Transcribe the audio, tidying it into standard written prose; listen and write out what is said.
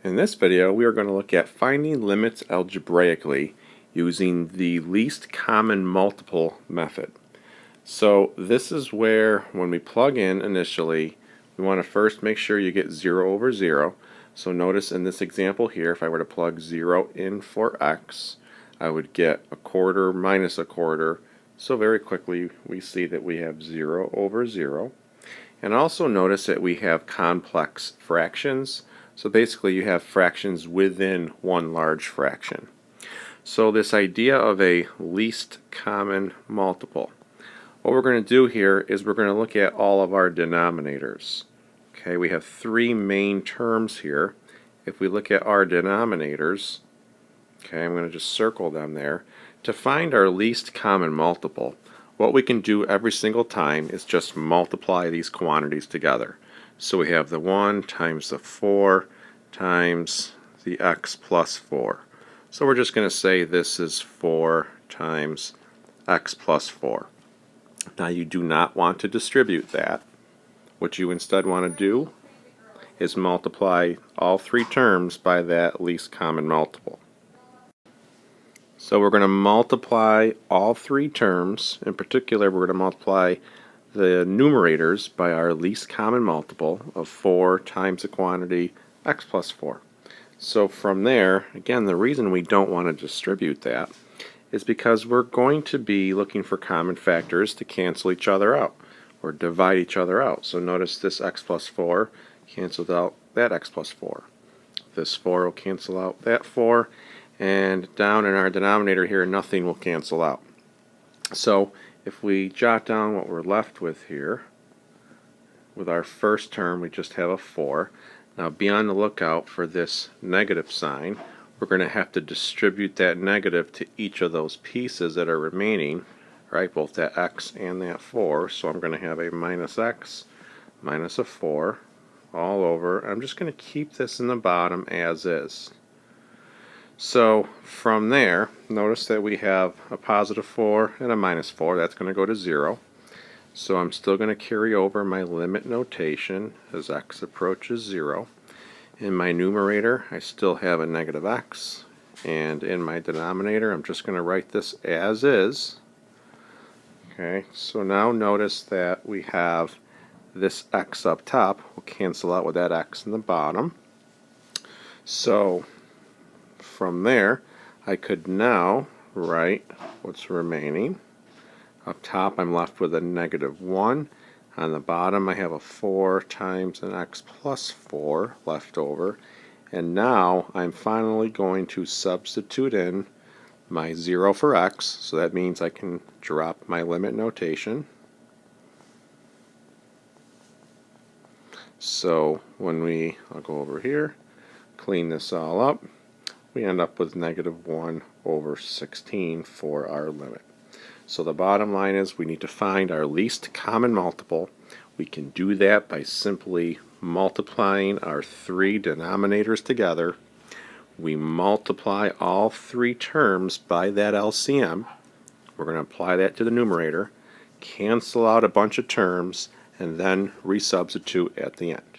In this video, we are going to look at finding limits algebraically using the least common multiple method. So this is where, when we plug in initially, we want to first make sure you get 0 over 0. So notice in this example here, if I were to plug 0 in for x, I would get a quarter minus a quarter. So very quickly we see that we have 0 over 0. And also notice that we have complex fractions. So basically you have fractions within one large fraction. So this idea of a least common multiple. What we're going to do here is we're going to look at all of our denominators. Okay, we have three main terms here. If we look at our denominators, okay, I'm going to just circle them there. To find our least common multiple, what we can do every single time is just multiply these quantities together. So we have the 1 times the 4 times the x plus 4. So we're just going to say this is 4 times x plus 4. Now you do not want to distribute that. What you instead want to do is multiply all three terms by that least common multiple. So we're going to multiply all three terms. In particular, we're going to multiply the numerators by our least common multiple of 4 times the quantity x plus 4. So from there, again, the reason we don't want to distribute that is because we're going to be looking for common factors to cancel each other out or divide each other out. So notice this x plus 4 cancels out that x plus 4. This 4 will cancel out that 4. And down in our denominator here, nothing will cancel out. So if we jot down what we're left with here, with our first term, we just have a 4. Now be on the lookout for this negative sign. We're going to have to distribute that negative to each of those pieces that are remaining, right? Both that x and that 4. So I'm going to have a minus x minus a 4 all over. I'm just going to keep this in the bottom as is. So from there, notice that we have a positive 4 and a minus 4. That's going to go to 0. So I'm still going to carry over my limit notation as x approaches 0. In my numerator, I still have a negative x. And in my denominator, I'm just going to write this as is. Okay, so now notice that we have this x up top will cancel out with that x in the bottom. So from there, I could now write what's remaining. Up top, I'm left with a negative 1. On the bottom, I have a 4 times an x plus 4 left over. And now I'm finally going to substitute in my 0 for x. So that means I can drop my limit notation. So when I'll go over here, clean this all up, we end up with negative 1 over 16 for our limit. So the bottom line is we need to find our least common multiple. We can do that by simply multiplying our three denominators together. We multiply all three terms by that LCM. We're going to apply that to the numerator, cancel out a bunch of terms, and then resubstitute at the end.